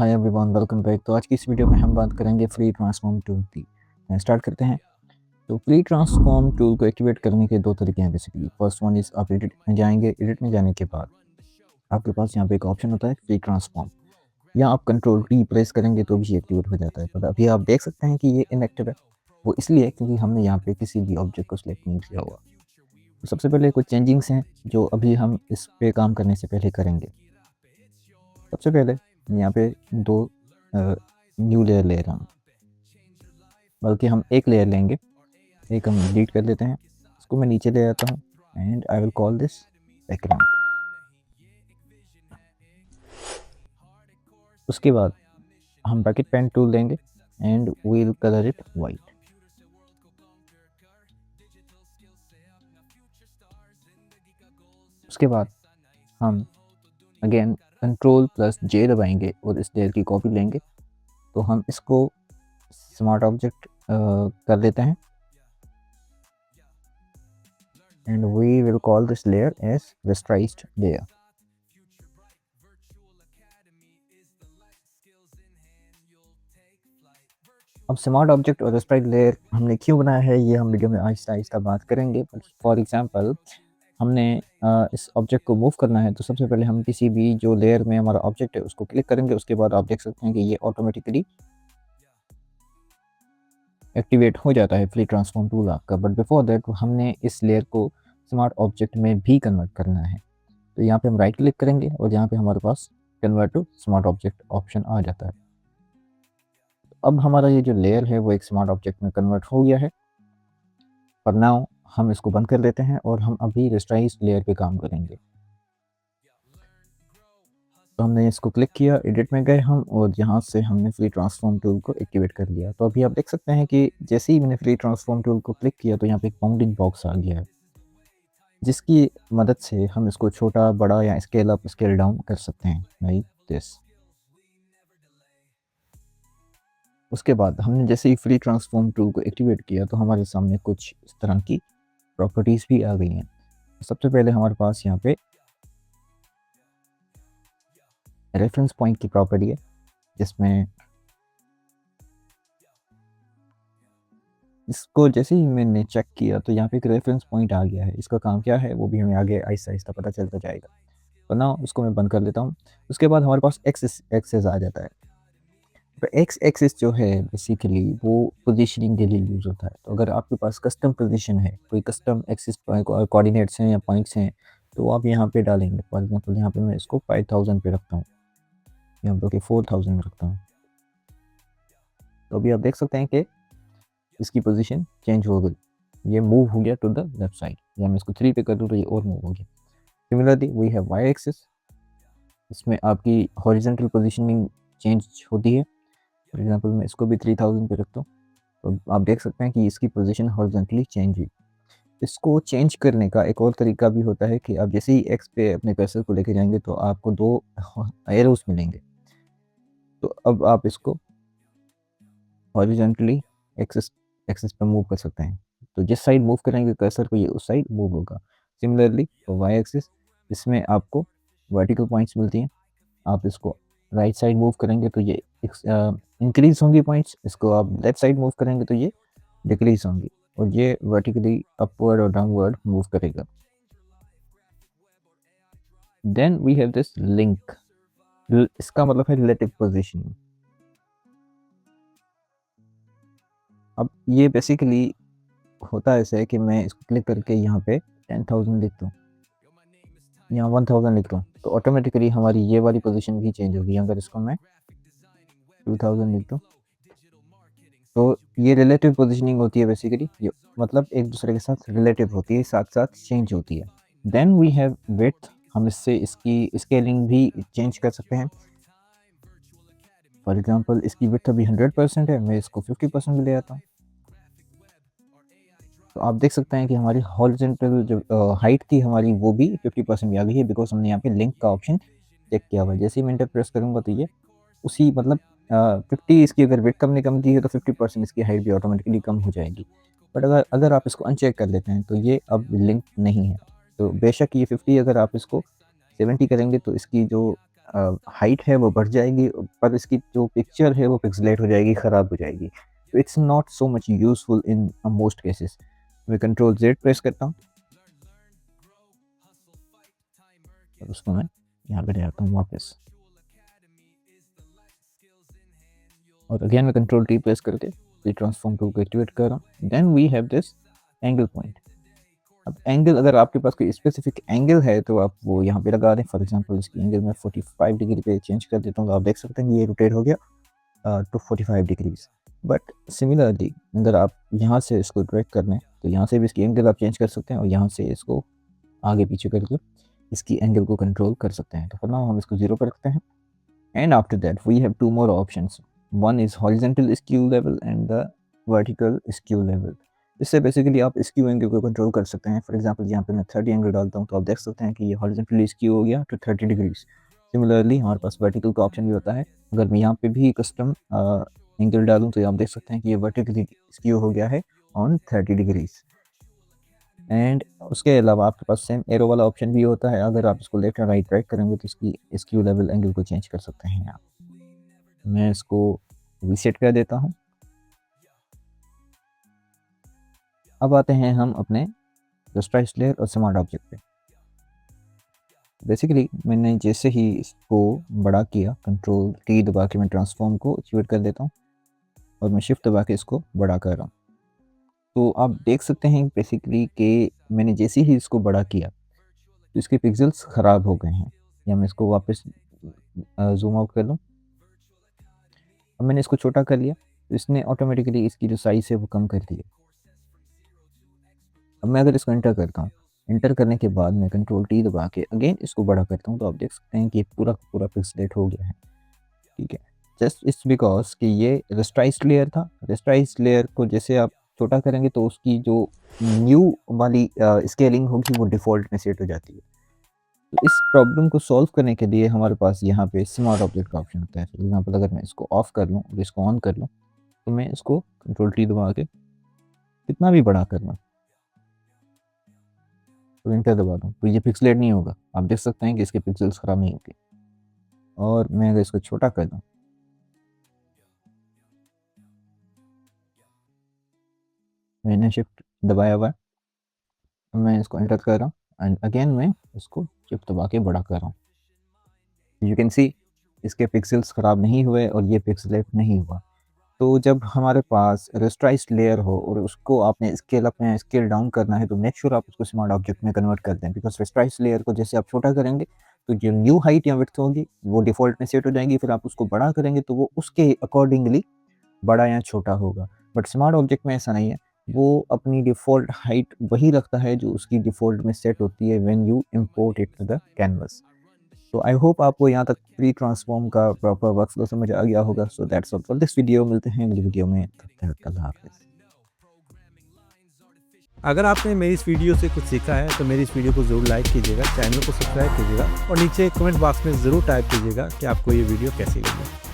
Hi everyone, welcome back. तो आज की इस वीडियो में हम बात करेंगे फ्री ट्रांसफॉर्म टूल की। स्टार्ट करते हैं। तो फ्री ट्रांसफॉर्म टूल को एक्टिवेट करने के दो तरीके हैं बेसिकली। फर्स्ट वन इज़ आप एडिट में जाएंगे। एडिट में जाने के बाद आपके पास यहाँ पे एक ऑप्शन होता है फ्री ट्रांसफॉर्म, या आप कंट्रोल टी प्रेस करेंगे तो भी एक्टिवेट हो जाता है। पर अभी आप देख सकते हैं कि ये इनएक्टिव है। वो इसलिए है क्योंकि हमने यहाँ पे किसी भी ऑब्जेक्ट को सिलेक्ट नहीं किया हुआ। तो सबसे पहले कुछ चेंजिंग्स हैं जो अभी हम इस पे काम करने से पहले करेंगे। सबसे पहले यहाँ पे दो न्यू लेयर ले रहा हूँ, बल्कि हम एक लेयर लेंगे। एक हम डिलीट कर लेते हैं, इसको मैं नीचे ले आता हूँ and I will call this background. उसके बाद हम ब्रैकेट पेन टूल लेंगे and we will colour it white. उसके बाद हम अगेन कंट्रोल प्लस जे दबाएंगे और इस लेयर की कॉपी लेंगे। तो हम इसको स्मार्ट ऑब्जेक्ट कर देते हैं and we will call this layer as rasterized layer. अब स्मार्ट ऑब्जेक्ट और rasterized लेयर हमने क्यों बनाया है ये हम वीडियो में आहिस्ता आहिस्ता बात करेंगे। फॉर एग्जांपल हमने इस ऑब्जेक्ट को मूव करना है, तो सबसे पहले हम किसी भी जो लेयर में हमारा ऑब्जेक्ट है उसको क्लिक करेंगे। उसके बाद आप देख सकते हैं कि ये ऑटोमेटिकली एक्टिवेट हो जाता है फ्री ट्रांसफॉर्म टूल आपका। बट बिफोर दैट हमने इस लेयर को स्मार्ट ऑब्जेक्ट में भी कन्वर्ट करना है। तो यहाँ पे हम राइट क्लिक करेंगे और यहाँ पे हमारे पास convert to smart object option आ जाता है। अब हमारा ये जो लेयर है वो एक स्मार्ट ऑब्जेक्ट में कन्वर्ट हो गया है। पर नाउ हम इसको बंद कर देते हैं और हम अभी रेस्टराइज लेयर पे काम करेंगे। तो हमने इसको क्लिक किया, एडिट में गए हम और यहाँ से हमने फ्री ट्रांसफॉर्म टूल को एक्टिवेट कर लिया। तो अभी आप देख सकते हैं कि जैसे ही मैंने फ्री ट्रांसफॉर्म टूल को क्लिक किया तो यहाँ पे एक बाउंडिंग बॉक्स आ गया है, जिसकी मदद से हम इसको छोटा बड़ा या स्केल अप स्केल डाउन कर सकते हैं लाइक दिस। उसके बाद हमने जैसे ही फ्री ट्रांसफॉर्म टूल को एक्टिवेट किया तो हमारे सामने कुछ इस तरह की प्रॉपर्टीज़ भी आ गई हैं। सबसे पहले हमारे पास यहाँ पे रेफरेंस पॉइंट की प्रॉपर्टी है, जिसमें इसको जैसे ही मैंने चेक किया तो यहाँ पे एक रेफरेंस पॉइंट आ गया है। इसका काम क्या है वो भी हमें आगे आहिस्ता आहिस्ता पता चलता जाएगा। तो ना उसको मैं बंद कर देता हूँ। उसके बाद हमारे पास एक्सेस आ जाता है। तो एक्स एक्सिस जो है बेसिकली वो पोजीशनिंग के लिए यूज़ होता है। तो अगर आपके पास कस्टम पोजीशन है, कोई कस्टम एक्सिस कोऑर्डिनेट्स हैं या पॉइंट्स हैं, तो आप यहाँ पे डालेंगे। फॉर एग्जांपल यहाँ पे मैं इसको 5000 पे रखता हूँ, यहाँ पे 4000 में रखता हूँ। तो अभी आप देख सकते हैं कि इसकी पोजीशन चेंज हो गई, ये मूव हो गया टू द लेफ्ट साइड। या मैं इसको 3 पे कर दूँ तो ये और मूव हो गया। Similarly we have Y axis, इसमें आपकी हॉरिजॉन्टल पोजीशनिंग चेंज होती है। फॉर एग्जांपल मैं इसको भी 3000 पे रखता हूँ, तो आप देख सकते हैं कि इसकी पोजीशन हॉरिजॉन्टली चेंज हुई। इसको चेंज करने का एक और तरीका भी होता है कि आप जैसे ही एक्स पे अपने कर्सर को लेके जाएंगे तो आपको 2 एरोस मिलेंगे। तो अब आप इसको हॉरिजॉन्टली एक्सिस एक्सिस पे मूव कर सकते हैं। तो जिस साइड मूव करेंगे कर्सर को ये उस साइड मूव होगा। सिमिलरली वाई एक्सिस, इसमें आपको वर्टिकल पॉइंट्स मिलती हैं। आप इसको राइट साइड मूव करेंगे तो ये इंक्रीज होंगी पॉइंट्स, इसको आप लेफ्ट साइड मूव करेंगे तो ये डिक्रीज होंगी, और ये वर्टिकली अपवर्ड और डाउनवर्ड मूव करेगा। Then we have this link, इसका मतलब है रिलेटिव पोजीशनिंग। अब ये बेसिकली होता ऐसे है कि मैं इसको क्लिक करके यहाँ पे 10,000 लिखता हूँ, यहाँ 1000 लिख रहा हूँ, तो ऑटोमेटिकली हमारी ये वाली पोजीशन भी चेंज होगी। अगर इसको मैं 2000 लिख दूँ तो ये रिलेटिव पोजीशनिंग होती है बेसिकली, ये मतलब एक दूसरे के साथ रिलेटिव होती है, साथ साथ चेंज होती है। देन वी हैव विड्थ, हम इससे इसकी स्केलिंग भी चेंज कर सकते हैं। फॉर एग्जांपल इसकी विड्थ अभी 100% है, मैं इसको 50% भी ले आता हूँ। तो आप देख सकते हैं कि हमारी हॉरिजॉन्टल जो हाइट थी हमारी वो भी 50% भी आ गई है, बिकॉज हमने यहाँ पे लिंक का ऑप्शन चेक किया हुआ है। जैसे ही मैं इंटर प्रेस करूँगा तो ये उसी मतलब 50 इसकी अगर वेट कम दी है तो 50% इसकी हाइट भी ऑटोमेटिकली कम हो जाएगी। बट अगर अगर आप इसको अनचेक कर लेते हैं तो ये अब लिंक नहीं है। तो बेशक ये 50 अगर आप इसको 70 करेंगे तो इसकी जो हाइट है वो बढ़ जाएगी, पर इसकी जो पिक्चर है वो पिक्सेलेट हो जाएगी, ख़राब हो जाएगी। तो it's not so much useful in most cases. मैं कंट्रोल Z प्रेस करता हूँ और उसको मैं यहाँ पे ले आता हूँ वापस, और अगेन मैं कंट्रोल T प्रेस करके ट्रांसफॉर्म टूल को एक्टिवेट कर रहा हूँ। Then we have this angle point. अब एंगल, अगर आपके पास कोई स्पेसिफिक एंगल है तो आप वो यहाँ पे लगा दें। फॉर एग्जांपल इसकी एंगल मैं 45 डिग्री पे चेंज कर देता हूँ, तो आप देख सकते हैं ये रोटेट हो गया टू 45 डिग्रीज। बट सिमिलरली अगर आप यहाँ से इसको ड्रैग कर लें तो यहाँ से भी इसकी एंगल आप चेंज कर सकते हैं, और यहाँ से इसको आगे पीछे करके इसकी एंगल को कंट्रोल कर सकते हैं। तो फॉर नाउ हम इसको 0 पर रखते हैं, and after that we have 2 more options. One is horizontal skew level and the vertical skew level. इससे बेसिकली आप स्क्यू एंगल को कंट्रोल कर सकते हैं। फॉर एग्जांपल यहाँ पे मैं 30 एंगल डालता हूँ तो आप देख सकते हैं कि ये हॉरिजॉन्टली स्क्यू हो गया टू 30 डिग्रीज। सिमिलरली हमारे पास वर्टिकल का ऑप्शन भी होता है। अगर मैं यहाँ पे भी कस्टम एंगल डालूँ तो आप देख सकते हैं कि ये वर्टिकली स्क्यू हो गया है ऑन 30 डिग्रीज। एंड उसके अलावा आपके पास सेम एरो वाला ऑप्शन भी होता है। अगर आप इसको लेफ्ट या राइट ड्रैग करेंगे तो इसकी स्क्यू लेवल एंगल को चेंज कर सकते हैं आप। मैं इसको रीसेट कर देता हूँ। अब आते हैं हम अपने रस्ट्राइज लेयर और स्मार्ट ऑब्जेक्ट पे। बेसिकली मैंने जैसे ही इसको बड़ा किया, कंट्रोल T दबा के मैं ट्रांसफॉर्म को एक्टिवेट कर देता हूँ और मैं शिफ्ट दबा के इसको बड़ा कर रहा हूँ। तो आप देख सकते हैं बेसिकली कि मैंने जैसे ही इसको बड़ा किया तो इसके पिक्सेल्स ख़राब हो गए हैं। या मैं इसको वापस जूम आउट कर लूँ। अब मैंने इसको छोटा कर लिया तो इसने ऑटोमेटिकली इसकी जो साइज़ है वो कम कर दी है। अब मैं अगर इसको एंटर करता हूँ, एंटर करने के बाद मैं कंट्रोल T दबा के अगेन इसको बड़ा करता हूँ, तो आप देख सकते हैं कि पूरा पूरा पिक्सेलेट हो गया है। ठीक है, जस्ट इट्स बिकॉज कि ये रस्ट्राइज्ड लेयर था। रस्ट्राइज्ड लेयर को जैसे आप छोटा करेंगे तो उसकी जो न्यू वाली स्केलिंग होगी वो डिफ़ॉल्ट में सेट हो जाती है। तो इस प्रॉब्लम को सॉल्व करने के लिए हमारे पास यहाँ पे स्मार्ट ऑब्जेक्ट का ऑप्शन होता है। फॉर एग्जांपल अगर मैं इसको ऑफ कर लूँ और इसको ऑन कर लूँ तो मैं इसको कंट्रोल T दबा के कितना भी बड़ा कर लूँ तो एंटर दबा दूँ तो ये पिक्सेलेट नहीं होगा। आप देख सकते हैं कि इसके पिक्सेल्स ख़राब नहीं होंगे। और मैं अगर इसको छोटा कर दूँ, मैंने शिफ्ट दबाया हुआ है, मैं इसको एंटर कर रहा हूँ एंड अगेन मैं इसको शिफ्ट दबा के बड़ा कर रहा हूँ। यू कैन सी इसके पिक्सेल्स ख़राब नहीं हुए और ये पिक्सेलेट नहीं हुआ। तो जब हमारे पास रस्ट्राइज्ड लेयर हो और उसको आपने स्केल अप या स्केल डाउन करना है तो मेक श्योर आप उसको स्मार्ट ऑब्जेक्ट में कन्वर्ट कर दें। बिकॉज रस्ट्राइज्ड लेयर को जैसे आप छोटा करेंगे तो जो न्यू हाइट या विड्थ होगी वो डिफ़ॉल्ट में सेट हो जाएगी। फिर आप उसको बड़ा करेंगे तो वो उसके अकॉर्डिंगली बड़ा या छोटा होगा। बट स्मार्ट ऑब्जेक्ट में ऐसा नहीं है, वो अपनी डिफ़ॉल्ट हाइट वही रखता है जो उसकी डिफ़ॉल्ट में सेट होती है when you import it to the canvas. तो आई होप आपको यहाँ तक प्री ट्रांसफॉर्म का प्रॉपर वर्कफ्लो समझ आ गया होगा। So that's all for this video. मिलते हैं अगली वीडियो में, तब तक अल्लाह हाफ़िज़। अगर आपने मेरी इस वीडियो से कुछ सीखा है तो मेरी इस वीडियो को ज़रूर लाइक कीजिएगा, चैनल को सब्सक्राइब कीजिएगा और नीचे कमेंट बॉक्स में ज़रूर टाइप कीजिएगा कि आपको ये वीडियो कैसी लगी।